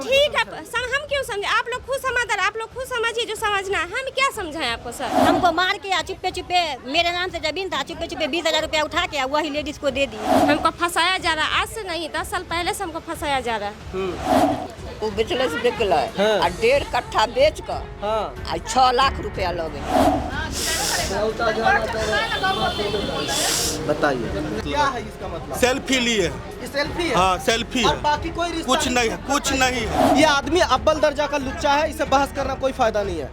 ठीक है, हम क्यों समझे? आप लोग खुद समझदार, आप लोग खुद समझिए जो समझना है। हम क्या समझाएं आपको सर? हमको मार के चुप्पे चुप्पे, मेरे नाम से जमीन था, चुप्पे चुप्पे 20,000 रुपया उठा के वही लेडीज को दे दी। हमको फंसाया जा रहा है, आज से नहीं 10 साल पहले से हमको फंसाया जा रहा है। वो बेचले से बिकल है, 1.5 कट्ठा बेच कर 6 लाख रुपया लगे। बताइए क्या है इसका मतलब? सेल्फी लिए। ये सेल्फी है? हाँ सेल्फी और है, बाकी कोई रिश्ता कुछ नहीं है, कुछ नहीं है। ये आदमी अव्वल दर्जा का लुच्चा है, इसे बहस करना कोई फायदा नहीं है।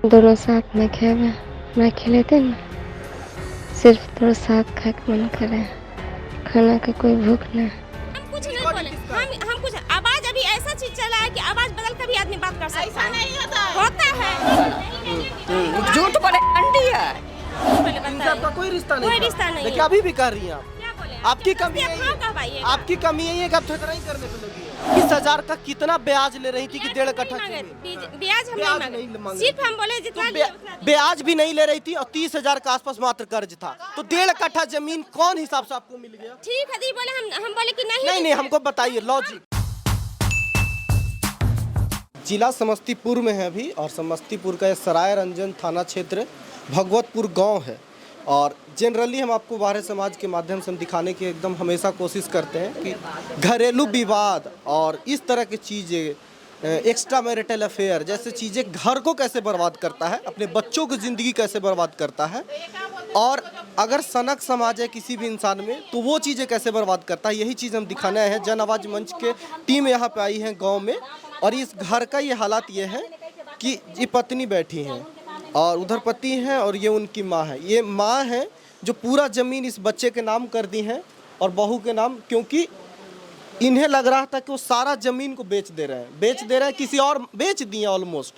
दोनों साथ में खेवे, मैं खिले थे ना, सिर्फ दोनों साथ खा के मन करे, खाना का कोई भूख नहीं। हम कुछ नहीं बोले, हम कुछ आवाज अभी ऐसा चीज चला है कि आवाज बदल कर भी आदमी बात कर सकता है। नहीं होता है। झूठ बोले अंडी है। इनसे आपका कोई रिश्ता नहीं? कोई रिश्ता नहीं लेकिन है। अभी भी कर रही हैं आप। क्या बोले? आपकी कमी यही है, आपकी कमी यही है कि आप ठकराई करने पे लगी है। 20,000 का कितना ब्याज ले रही थी कि 1.5 कट्ठा ब्याज हम नहीं मांगे, सिर्फ हम बोले जितना ब्याज भी नहीं ले रही थी और 30,000 के आसपास मात्र कर्ज था, तो 1.5 कट्ठा जमीन कौन हिसाब से आपको मिल गया? ठीक है दी बोले, हम बोले कि नहीं नहीं, हमको बताइए लॉजिक। जिला समस्तीपुर में है अभी, और समस्तीपुर का सराय रंजन थाना क्षेत्र भगवतपुर गांव है। और जनरली हम आपको बाहरी समाज के माध्यम से हम दिखाने की एकदम हमेशा कोशिश करते हैं कि घरेलू विवाद और इस तरह की चीज़ें, एक्स्ट्रा मैरिटल अफेयर जैसे चीज़ें घर को कैसे बर्बाद करता है, अपने बच्चों की ज़िंदगी कैसे बर्बाद करता है, और अगर सनक समाज है किसी भी इंसान में तो वो चीज़ें कैसे बर्बाद करता है, यही चीज़ हम दिखाने आए हैं। जन आवाज़ मंच के टीम यहाँ पे आई है गाँव में, और इस घर का ये हालात ये है कि ये पत्नी बैठी हैं और उधर पति हैं और ये उनकी माँ है। ये माँ है जो पूरा ज़मीन इस बच्चे के नाम कर दी है और बहू के नाम, क्योंकि इन्हें लग रहा था कि वो सारा ज़मीन को बेच दे रहे हैं, किसी और बेच दिए ऑलमोस्ट,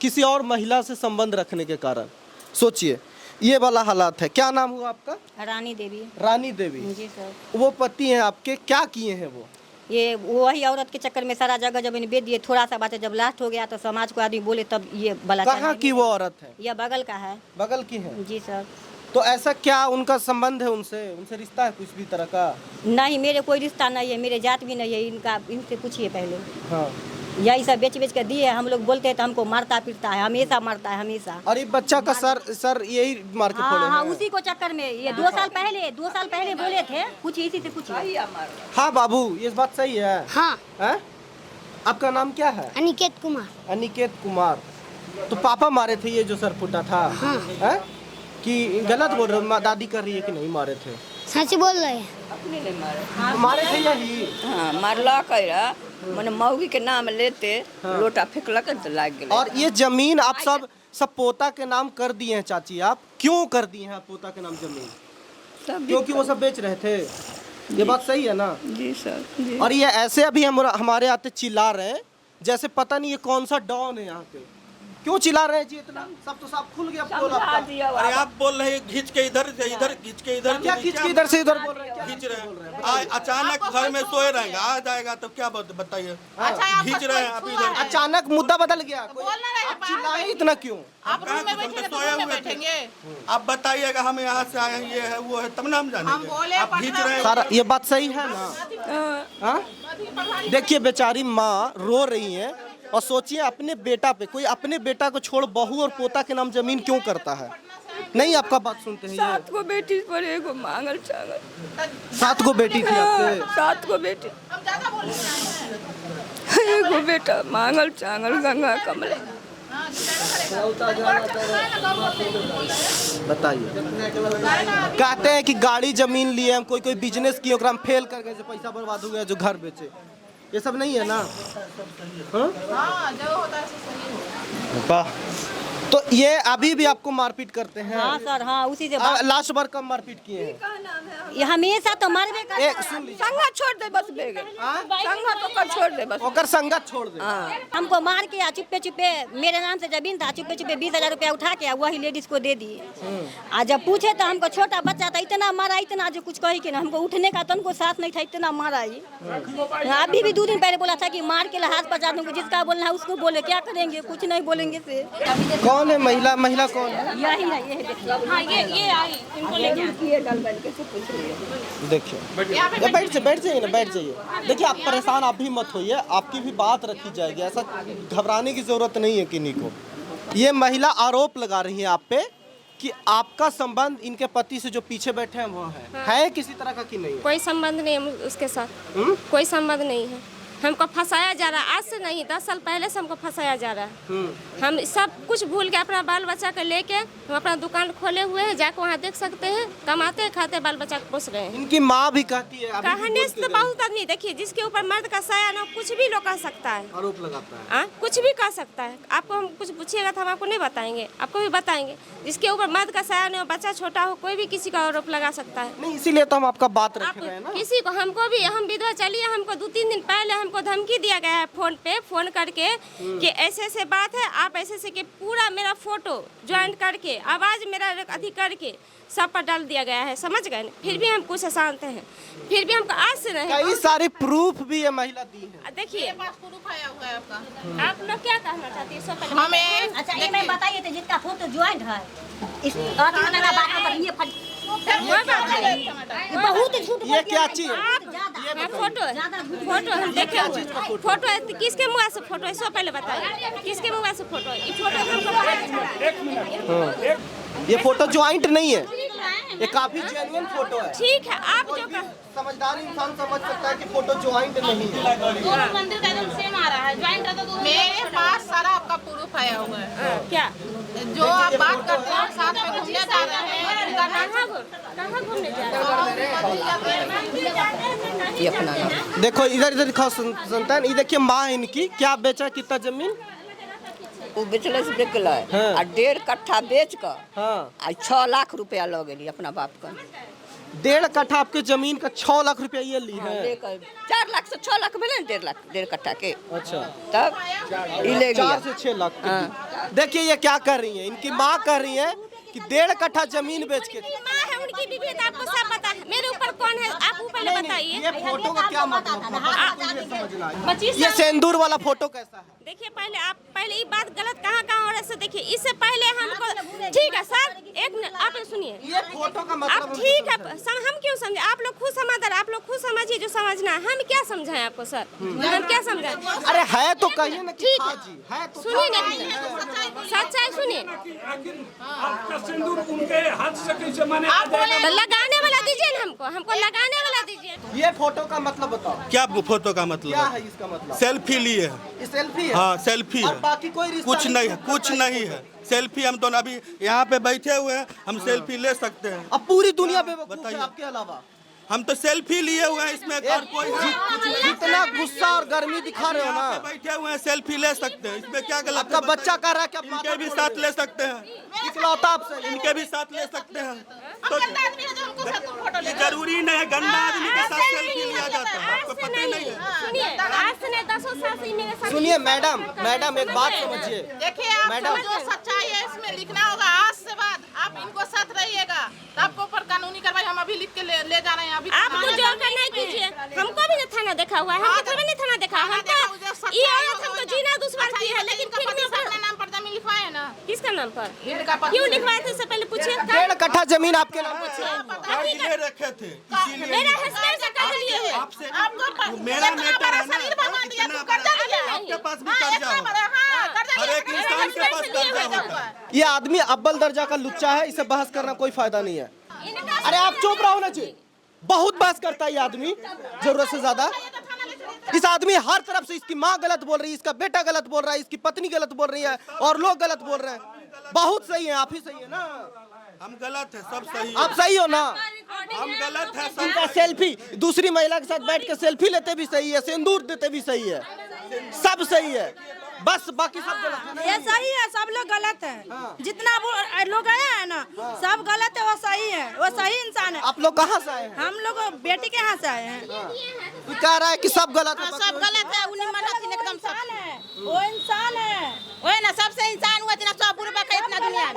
किसी और महिला से संबंध रखने के कारण। सोचिए ये वाला हालात है। क्या नाम हुआ आपका? रानी देवी। रानी देवी जी सर। वो पति हैं आपके, क्या किए हैं वो? ये वही औरत के चक्कर में सारा जगह जमीन बेच दिए। थोड़ा सा बात है, जब लास्ट हो गया तो समाज को आदमी बोले तब ये बला। कहाँ की वो औरत है? यह बगल का है। बगल की है? जी सर। तो ऐसा क्या उनका संबंध है उनसे रिश्ता है कुछ भी तरह का? नहीं, मेरे कोई रिश्ता नहीं है, मेरे जात भी नहीं है इनका। इनसे पूछिए पहले। हाँ। यही सब बेच बेच कर दिए। हम लोग बोलते हैं तो हमको मारता पीटता है, हमेशा मारता है हमेशा। और ये बच्चा का सर यही मार के फोड़े हाँ, हैं? उसी को चक्कर में ये 2 साल पहले बोले थे। पूछिए, इसी से पूछिए। हाँ बाबू, ये बात सही है? हाँ। है? आपका नाम क्या है? अनिकेत कुमार। अनिकेत कुमार। तो पापा मारे थे ये जो सर फूटा था? हाँ। है? कि गलत बोल रहे हो? दादी कर रही है कि नहीं मारे थे? सच बोल रहे हैं। मारे थे यही? हाँ, मारला करा मैंने मौगी के नाम लेते लोटा फेंकलक तो लाग गेल। और ये जमीन आप सब पोता के नाम कर दिए हैं चाची। आप क्यों कर दिए हैं पोता के नाम जमीन? क्योंकि वो सब बेच रहे थे। ये बात सही है ना? जी सर जी। और ये ऐसे अभी हमारे आते चिल्ला रहे हैं जैसे पता नहीं ये कौन सा डॉन है यहाँ पे। क्यों चिल्ला रहे हैं जी इतना? सब तो सब खुल गया पोल आपका। अरे आप बोल रहे हैं घिंच के इधर घिंच के इधर। क्या खींच के इधर से इधर बोल रहे हैं? खींच रहे हैं। अचानक घर में सोए रहेंगे, आ जाएगा तो क्या बताइए? खींच रहे हैं आप इधर। अचानक मुद्दा बदल गया। आप चिल्लाए इतना क्यों? आप सोए हुए थे। आप बताइएगा हम यहाँ से आए हैं, ये है वो है, तब ना हम जानेंगे। आप खींच रहे हैं। सारा ये बात सही है ना? हाँ? देखिए बेचारी माँ रो रही है, और सोचिए अपने बेटा पे, कोई अपने बेटा को छोड़ बहू और पोता के नाम जमीन क्यों करता है? नहीं आपका बात सुनते हैं। 7 को बेटी पर एगो मांगल चांगल। 7 को बेटी थी आपके? 7 को बेटी, एगो बेटा मांगल चांगल गंगा कमल। बताइए। कहते हैं कि गाड़ी जमीन लिए हम, कोई बिजनेस किए, ओकरा हम फेल कर गए, पैसा बर्बाद हो गया जो घर बेचे। ये सब नहीं है ना? हाँ, जो होता है। वाह। तो ये अभी भी आपको मारपीट करते हैं? हाँ सर, हाँ, उसी से लास्ट बार कब मारपीट किए हैं? ये हमेशा तो मारबे करता है। सुन लीजिए, संगत छोड़ दे बस बेगे। संगत ओकर छोड़ दे बस। ओकर संगत छोड़ दे। हमको मार के चुप्पे चुप्पे, मेरे नाम से जमीन था, चुप्पे चुप्पे 20,000 रुपया उठा के वही लेडीज को दे दिए। आज जब पूछे तो हमको छोटा बच्चा था, इतना मारा, इतना जो कुछ कही के ना, हमको उठने का तनको साथ नहीं था, इतना मारा ये। अभी भी 2 दिन पहले बोला था कि मार के हाथ पचा दूंगा, जिसका बोलना है उसको बोले, क्या करेंगे? कुछ नहीं बोलेंगे से। कौन है महिला? महिला कौन है? यही है, ये देखिए। हाँ ये आई इनको लेके देखिए, ये बैठ जाइए ना, बैठ जाइए। देखिए, आप परेशान आप भी मत होइए, आपकी भी बात रखी जाएगी, ऐसा घबराने की जरूरत नहीं है किन्हीं को। ये महिला आरोप लगा रही है आप पे कि आपका संबंध इनके पति से जो पीछे बैठे हैं वो है किसी तरह का कि नहीं है? कोई संबंध नहीं है उसके साथ, कोई संबंध नहीं है। हमको फंसाया जा रहा है, आज से नहीं 10 साल पहले से हमको फंसाया जा रहा है। हम सब कुछ भूल के अपना बाल बच्चा को लेके हम अपना दुकान खोले हुए हैं, जाके वहाँ देख सकते हैं, कमाते खाते बाल बच्चा को पोस रहे हैं। इनकी माँ भी कहती है, अभी भी कहने बोल से के तो गई। बहुत आदमी, देखिए जिसके ऊपर मर्द का साया ना, कुछ भी लोग कह सकता है, आरोप लगाता है। कुछ भी कह सकता है। आपको हम कुछ पूछिएगा तो हम आपको नहीं बताएंगे, आपको भी बताएंगे। जिसके ऊपर मर्द का साया नहीं हो, बच्चा छोटा हो, कोई भी किसी का आरोप लगा सकता है। नहीं, इसीलिए तो हम आपका बात आप रख रहे हैं ना। किसी को, हमको भी, हम विधवा चलिए, हमको 2-3 दिन पहले हमको धमकी दिया गया है फोन पे, फोन करके कि ऐसे ऐसे बात है, आप ऐसे ऐसे के पूरा मेरा फोटो ज्वाइंट करके, आवाज मेरा अधिक करके सब पर डाल दिया गया है, समझ गए? फिर भी हम कुछ शांत हैं, फिर भी हमको आज से नहीं। कई सारे प्रूफ भी ये महिला दी है। देखिए आप लोग क्या कहना चाहती है? सब हमें अच्छा ये मैं बताइए तो जिसका फोटो ज्वाइंट है इस बात पर ये बहुत झूठ ये क्या चीज है? हाँ, फोटो हम देखे हुए। फोटो है, किसके मुँह से फोटो है? सो पहले बताइए किसके मुँह से फोटो है? ये फोटो ये फोटो ज्वाइंट नहीं है, ये काफी जेन्युइन फोटो है। ठीक है, आप जो समझदार इंसान समझ सकता है कि फोटो ज्वाइंट नहीं है। मंदिर का एकदम सेम आ रहा है, ज्वाइंट रहता तो मेरे पास सारा आपका प्रूफ आया हुआ है। क्या जो आप बात करते हैं, साथ में घूमने जा रहे हैं, उनका कहाँ घूमने जा रहे हैं? ये अपना नाम। देखो इधर इधर दिखाओ संतान, ये देखिए माँ इनकी क्या बेचा, कितना जमीन वो बेचले से बेचल है हाँ। आ 1.5 कट्ठा बेच कर हाँ। 6 लाख रुपया लग गई अपना बाप का। 1.5 कट्ठा आपके जमीन का 6 लाख रुपया ये ली है। लेकर 4 लाख से 6 लाख मिले 1.5 लाख 1.5 कट्ठा के। अच्छा, तब ये ले 4 गया। से 6 लाख। देखिए ये क्या कर रही है, इनकी माँ कर रही है कि 1.5 कट्ठा जमीन बेच के। माँ है, उनकी बीवी है, तो आपको सब पता है। मेरे ऊपर कौन है आप पहले बताइए। ये फोटो का क्या मतलब है? समझना है। 25 ये सिंदूर वाला फोटो कैसा है? देखिए पहले आप पहले ये बात गलत कहाँ हो रहा है देखिए। इससे पहले हमको ठीक है सर, एक मिनट आप सुनिए। ये फोटो का आप मतलब ठीक है, हम क्यों समझे? आप लोग खुद समझदार, आप लोग खुद समझिए जो समझना है। हम क्या समझाएं आपको सर? हम क्या समझाएं? अरे है तो कहिए ना कि ठीक हाँ है। जी है तो सुनिए ना, सच्चाई सुनिए। आपका सिंदूर उनके हाथ से कैसे माने आ जाएगा? तो लगाने वाला दीजिए ना हमको लगाने वाला दीजिए। ये फोटो का मतलब बताओ क्या फोटो का क्या मतलब है? इसका मतलब सेल्फी लिए है। ये सेल्फी है? हाँ सेल्फी और है, बाकी कोई रिश्ता कुछ नहीं है, कुछ नहीं है। सेल्फी हम दोनों अभी यहाँ पे बैठे हुए हैं, हम सेल्फी ले सकते हैं। अब पूरी दुनिया बेवकूफ है बताइए। आपके अलावा। हम तो सेल्फी लिए हुए हैं, इसमें और कोई है? जितना गुस्सा और गर्मी दिखा रहे हो यहाँ पे ना, बैठे हुए हैं, सेल्फी ले सकते हैं, इसमें क्या गलत आपका है? बच्चा कह रहा है कि आप इनके भी साथ ले सकते हैं, इकलौता आपसे इनके भी साथ ले सकते हैं। तो आदमी है जो हमको साथ में फोटो ये जरूरी नहीं है गंदा आदमी के साथ सेल्फी लिया जाता है, आपको पता ही नहीं है। सुनिए, आज से नहीं 10 साल से मेरे साथ। सुनिए मैडम एक बात समझिए। देखिए आप मैडम। जो सच्चाई है इसमें लिखना होगा। आज से बाद आप इनको साथ रहिएगा, तो आपको ऊपर कानूनी कार्रवाई हम अभी लिख के ले जा रहे हैं। अभी आप कुछ जोर कर नहीं कीजिए। हमको भी ना थाना देखा हुआ है, हम थोड़ा नहीं थाना देखा। हमको ये औरत हमको जीना दुश्मन की है, लेकिन फिर भी अपने नाम पर जमीन लिखवाए ना। किसका नाम पर? इनका पति क्यों लिखवाए थे? इससे पहले पूछिए। 1.5 कट्ठा जमीन आपके नाम पर कार्ड गिरे रखे थे, इसीलिए मेरा हस्बैंड से कर लिए हुए। आपसे आपको मेरा मैटर है ना, शरीर बना दिया, इतना तो कर्जा बड़ा- लिया। आपके पास भी कर्जा होगा, हर एक इंसान के पास कर्जा होता है। ये आदमी अव्वल दर्जा का लुच्चा है, इसे बहस करना कोई फायदा नहीं है। अरे आप चुप रहो ना जी, बहुत बहस करता है ये आदमी जरूरत से ज्यादा। इस आदमी हर तरफ से, इसकी माँ गलत बोल रही है, इसका बेटा गलत बोल रहा है, इसकी पत्नी गलत बोल रही है और लोग गलत बोल रहे हैं। बहुत सही है, आप ही सही है ना? हम गलत है, सब सही है। आप सही हो ना? हम गलत है, सब इनका सेल्फी दूसरी महिला के साथ बैठ के सेल्फी लेते भी सही है, सिंदूर देते भी सही है, सब सही है, बस बाकी सब गलत है। ये सही है, सब लोग गलत है। जितना वो लोग आए हैं ना, सब गलत है, वो सही है, वो सही इंसान है। आप लोग कहाँ से आए हैं? हम लोग बेटी के यहाँ से आए हैं। ये कह रहा है कि सब गलत है, सब गलत है। उन्हीं मरद थी एकदम सब है, वो इंसान है। वही ना, सबसे इंसान हुआ इतना सब बुरे बका इतना दुनिया में।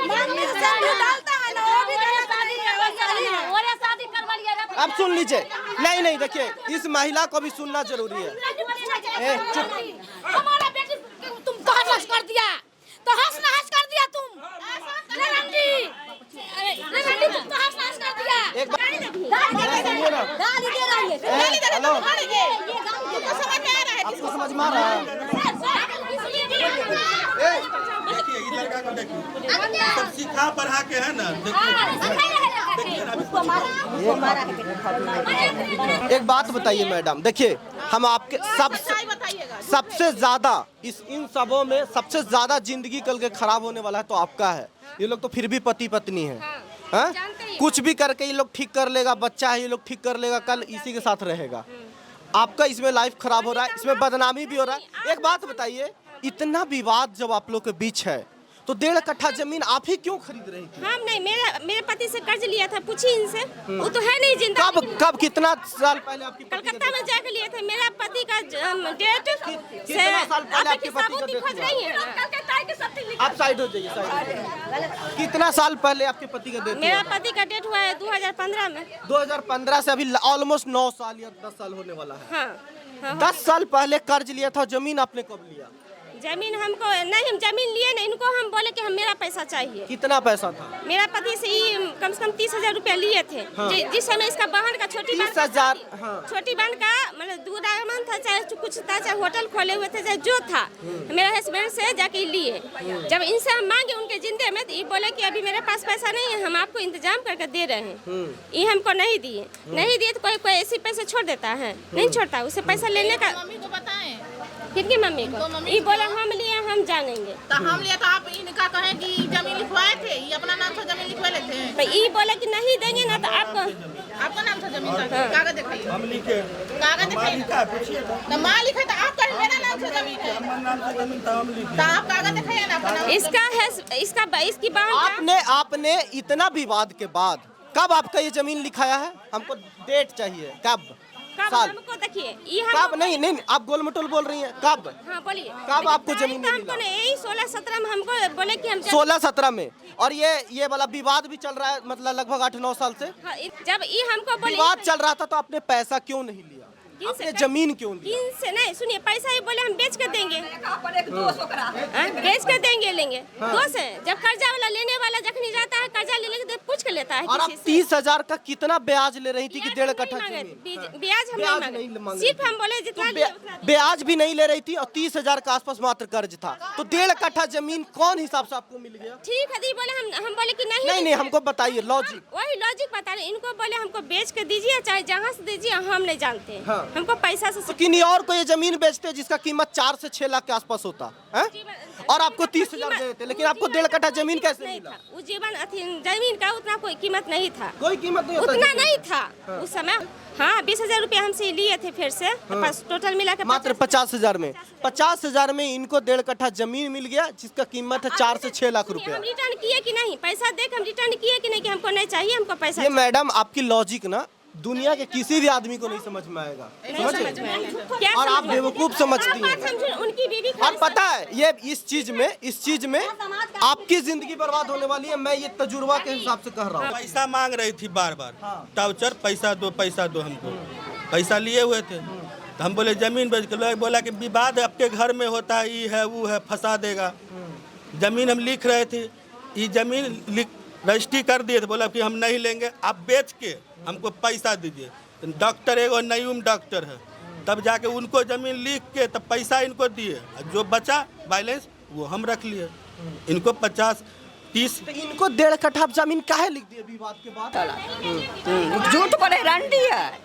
मंदिर से भी डालता है ना, वो भी गलत नहीं है, वो सही है। और शादी करवा लिया। अब सुन लीजिए। नहीं देखिए, इस महिला को भी सुनना जरूरी है। हमारा बेटी तुम तो हंस कर दिया, तो हंस ना हंस कर समझ में आ रहा है? देखिए ये लड़का को देखिए सब सिखा पढ़ा के है ना, एक बात बताइए मैडम, देखिए हम आपके सबसे ज्यादा इन सबों में सबसे ज्यादा जिंदगी कल के खराब होने वाला है तो आपका है। ये लोग तो फिर भी पति पत्नी है, हाँ? कुछ भी करके ये लोग ठीक कर लेगा, बच्चा है ये लोग ठीक कर लेगा, कल इसी के साथ रहेगा। आपका इसमें लाइफ खराब हो रहा है, इसमें बदनामी भी हो रहा है। एक बात बताइए, इतना विवाद जब आप लोग के बीच है तो 1.5 कट्ठा जमीन आप ही क्यों खरीद रही थी? हम नहीं, मेरे पति से कर्ज लिया था, पूछिए इनसे, वो तो है नहीं जिंदा। कब कितना साल पहले आपकी कलकत्ता में जाकर लिए थे। मेरा पति का डेट कितना साल पहले आपके पति का डेट हुआ? आप साइड हो जाइए, साइड। कितना साल पहले आपके पति का डेट? मेरा पति का डेट हुआ है 2015 में। 2015 से अभी ऑलमोस्ट 9 साल या 10 साल होने वाला है। हाँ, 10 साल पहले कर्ज लिया था, जमीन आपने कब लिया? जमीन हमको नहीं, हम जमीन लिए नहीं, इनको हम बोले कि हम मेरा पैसा चाहिए। कितना पैसा था? मेरा पति से ही कम से कम 30,000 रुपया लिए थे। हाँ। जिस समय इसका बहन का छोटी बहन 30,000, हाँ। छोटी बहन का मतलब दूध आगमन था, चाहे कुछ था, चाहे होटल खोले हुए थे, चाहे जो था, मेरा हस्बैंड से जाके लिए। जब इनसे हम मांगे उनके जिंदे में, तो ये बोले कि अभी मेरे पास पैसा नहीं है, हम आपको इंतजाम करके दे रहे हैं। ये हमको नहीं दिए, नहीं दिए तो कोई ऐसे पैसे छोड़ देता है? नहीं छोड़ता। उसे पैसा लेने का मम्मी को बताएं, कितनी मम्मी को? ये बोला हम लिए, हम जानेंगे। तो हम लिए तो आप इनका कहें कि जमीन लिखवाए थे, ये अपना नाम से जमीन लिखवा लेते हैं। तो ये बोला कि नहीं देंगे ना, तो आपको आपका नाम से जमीन का कागज दिखाइए, हम लिखे कागज दिखाइए। तो मालिक है तो आप कहें मेरा नाम से जमीन है, नाम से जमीन था, हम लिखे। तो आप कागज दिखाइए ना अपना नाम। इसकी बहन आपने इतना विवाद के बाद कब आपका ये जमीन लिखाया है? हमको डेट चाहिए, कब साल? हमको देखिए, कब? नहीं, आप गोल मटोल बोल रही हैं, कब? हाँ बोलिए, कब आपको जमीन मिला? हमको नहीं, यही 16-17 में हमको बोले कि हम 16-17 में। और ये वाला विवाद भी चल रहा है, मतलब लगभग 8-9 साल से। हाँ, जब ये हमको बोले विवाद चल रहा था तो आपने पैसा क्यों नहीं लिया? आपने जमीन क्यों ली? इनसे नहीं, सुनिए, पैसा ही बोले हम बेच कर देंगे, बेच कर देंगे, लेंगे। दोस्त है, जब कर्जा वाला लेने वाला जखनी जाता है कर्जा ले लेके तो पूछ कर लेता है। और आप 30,000 का कितना ब्याज ले रही थी कि 1.5 कट्ठा जमीन? ब्याज हम नहीं मांगे, सिर्फ हम बोले जितना ब्याज भी नहीं ले रही थी और 30,000 के आसपास मात्र कर्ज था, तो 1.5 कट्ठा जमीन कौन हिसाब से आपको मिल गया? ठीक है, दी बोले हम बोले कि नहीं, हमको बताइए लॉजिक। वही लॉजिक बता रहे, इनको बोले हमको बेच कर दीजिए, चाहे जहाँ से दीजिए, हम नहीं जानते। हमको पैसा से किन्हीं और को ये जमीन बेचते जिसका कीमत 4 से 6 लाख के आसपास होता है, और आपको 30,000 दे देते, लेकिन आपको 1.5 कट्ठा जमीन कैसे मिला? उस जमीन का उतना कोई कीमत नहीं था, कोई कीमत नहीं, उतना नहीं था उस समय। हाँ, 20,000 रुपया हमसे लिए थे, फिर से टोटल मिला के मात्र 50,000 में। 50,000 में इनको 1.5 कट्ठा जमीन मिल गया जिसका कीमत है 4 से 6 लाख रुपया। हम रिटर्न किए कि नहीं? पैसा देख हम रिटर्न किए कि नहीं कि हमको नहीं चाहिए, हमको पैसा ये मैडम आपकी लॉजिक ना दुनिया के किसी भी आदमी को नहीं समझ में आएगा, समझे? और आप बेवकूफ समझती हैं। उनकी बीवी और पता है ये इस चीज में आपकी जिंदगी बर्बाद होने वाली है। मैं ये तजुर्बा के हिसाब से कह रहा हूँ। पैसा मांग रही थी बार बार, टाउचर पैसा दो हमको। पैसा लिए हुए थे तो हम बोले जमीन बेच के, बोला कि विवाद आपके घर में होता है, ये है वो है, फंसा देगा। जमीन हम लिख रहे थे, ये जमीन रजिस्ट्री कर दिए थे, बोला कि हम नहीं लेंगे, आप बेच के हमको पैसा दीजिए। तो डॉक्टर एगो नयूम डॉक्टर है, तब जाके उनको जमीन लिख के तब पैसा इनको दिए, जो बचा बैलेंस वो हम रख लिए। इनको 50-30 तो इनको 1.5 कट्ठा जमीन काहे लिख दिए विवाद के बाद? झूठ पर रंडी है।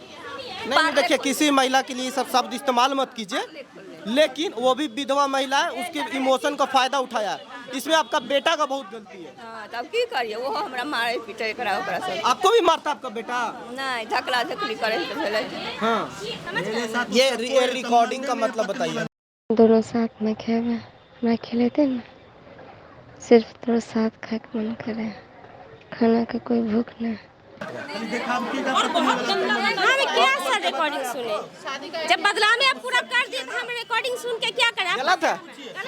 नहीं, देखिए किसी महिला के लिए सब शब्द इस्तेमाल मत कीजिए, लेकिन वो भी विधवा महिला है, उसके इमोशन का फायदा उठाया। इसमें आपका बेटा का बहुत गलती है। तब की करिए, वो हमरा मारे पीटे करा ओकरा सब। आपको भी मारता आपका बेटा? नहीं, धकला धकली करे तो भेले। हाँ, ये रिकॉर्डिंग का मतलब बताइए। दोनों साथ में खेवे, मैं खिलेते ना, सिर्फ थोड़ा साथ खा के मन करे, खाना का कोई भूख नहीं। हम क्या रिकॉर्डिंग सुने? जब बदलाव में आप पूरा कर दिए तो हम रिकॉर्डिंग सुन के क्या करें? गलत है,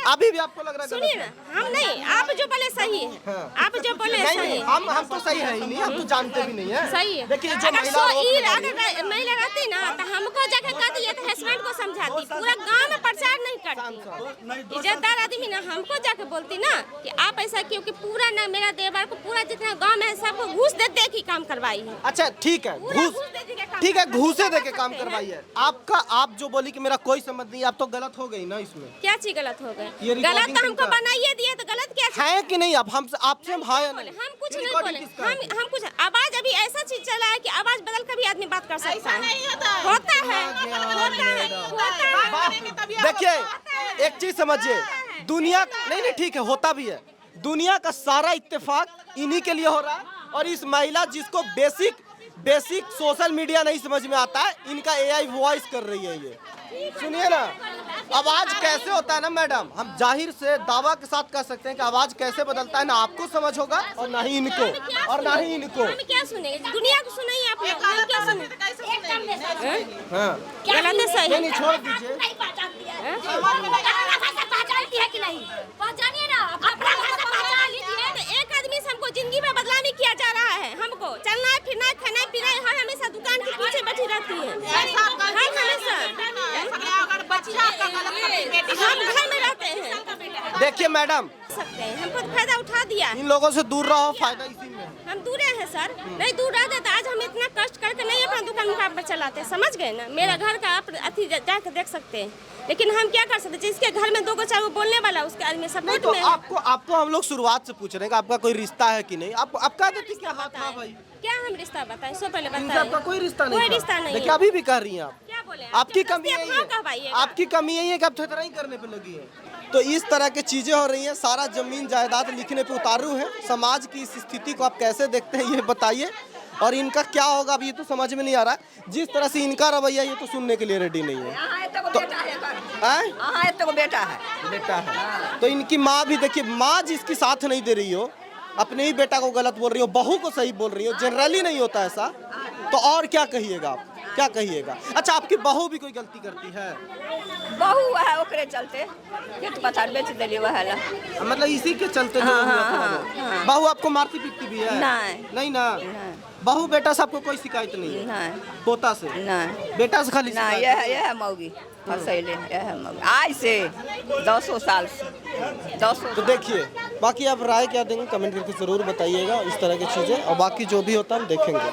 अभी भी आपको लग रहा है सुनिए ना, हम नहीं, आप जो बोले सही है, आप जो बोले नहीं, सही है। हम तो सही है ही नहीं, हम तो जानते भी नहीं है। सही है। देखिए जो अगर महिला अगर महिला रहती ना तो हमको जाके कहती है तो हस्बैंड को समझाती, पूरा गांव में प्रचार नहीं करती। इज्जतदार आदमी ना हमको जाके बोलती ना कि आप ऐसा, क्योंकि पूरा ना मेरा देवर को पूरा जितना गांव में है सबको घूस दे दे के काम करवाई है। अच्छा ठीक है, घूस ठीक है, घूसे दे के काम करवाइए। आपका आप जो बोली कि मेरा कोई संबंध नहीं, आप तो गलत हो गई ना इसमें। क्या चीज गलत हो गई? ये गलत recording तो हमको किसका? बनाइए दिए तो गलत क्या चीज? है कि नहीं? अब हम आपसे हम हाय नहीं, हम कुछ ये नहीं recording बोले, किसका है? हम कुछ आवाज अभी ऐसा चीज चला है कि आवाज बदल कर भी आदमी बात कर सकता ऐसा है। नहीं होता है। होता है, होता है। देखिए एक चीज समझिए, दुनिया नहीं ठीक है, होता भी है। दुनिया का सारा इत्तेफाक इन्हीं के लिए हो रहा है, और इस महिला जिसको बेसिक सोशल मीडिया नहीं समझ में आता है, इनका एआई वॉइस कर रही है। ये सुनिए ना, आवाज कैसे होता है ना मैडम, हम जाहिर से दावा के साथ कह सकते हैं कि आवाज कैसे बदलता है, ना आपको समझ होगा और ना ही इनको, और ना ही इनको। हम क्या सुनेंगे? दुनिया को सुनाइए आप लोग, हम क्या सुने? हाँ गलत है सही? नहीं छोड़ दीजिए। एक आदमी से हमको जिंदगी में बदनामी किया जा रहा है। हमको चलना फिरना खाना पीना हर हमेशा दुकान के पीछे बैठी रहती है, हर हमेशा। हम घर में रहते हैं, देखिए मैडम, सकते हैं, हमको तो फायदा उठा दिया। इन लोगों से दूर रहो, फायदा इसी में है। हम दूर हैं सर, नहीं दूर रहते तो आज हम इतना कष्ट करके नहीं अपना दुकान मुकाम पर चलाते, समझ गए ना? मेरा घर का आप अथी जाकर देख सकते हैं, लेकिन हम क्या कर सकते हैं? जिसके घर में 2 को 4 को बोलने वाला उसके आदमी सपोर्ट तो में। आपको हम लोग शुरुआत से पूछ रहे हैं कि आपका कोई रिश्ता है कि नहीं। आप कह देती क्या बात है भाई? क्या हम रिश्ता बताएं? सो पहले इनसे बताएं। आपका कोई रिश्ता नहीं कोई था। रिश्ता नहीं देखिए है। अभी भी कह रही हैं आप। क्या बोले? आपकी कमी यही है, आपकी कमी यही है कि आप थेतराई करने पे लगी है। तो इस तरह की चीजें हो रही हैं, सारा जमीन जायदाद लिखने पे उतारू है। समाज की इस स्थिति को आप कैसे देखते हैं ये बताइए, और इनका क्या होगा अभी ये तो समझ में नहीं आ रहा है। जिस तरह से इनका रवैया ये तो सुनने के लिए रेडी नहीं है। तो बेटा है तो इनकी माँ भी देखिए, माँ जिसकी साथ नहीं दे रही हो, अपने ही बेटा को गलत बोल रही हो, बहू को सही बोल रही हो, जनरली नहीं होता ऐसा, तो और क्या कहिएगा आप, क्या कहिएगा? अच्छा आपकी बहू भी कोई गलती करती है? बहू है ओकरे चलते खेत पथार बेच दिली वह ला। मतलब इसी के चलते जो बहू आपको मारती पीटती भी है? नहीं ना। बहू बेटा से आपको कोई शिकायत नहीं है? पोता से? बेटा से खाली शिकायत? यह मौगी फसैले, यह मौगी आज से 200 साल से 200। तो देखिए, बाकी आप राय क्या देंगे कमेंट करके जरूर बताइएगा, इस तरह की चीजें, और बाकी जो भी होता है हम देखेंगे।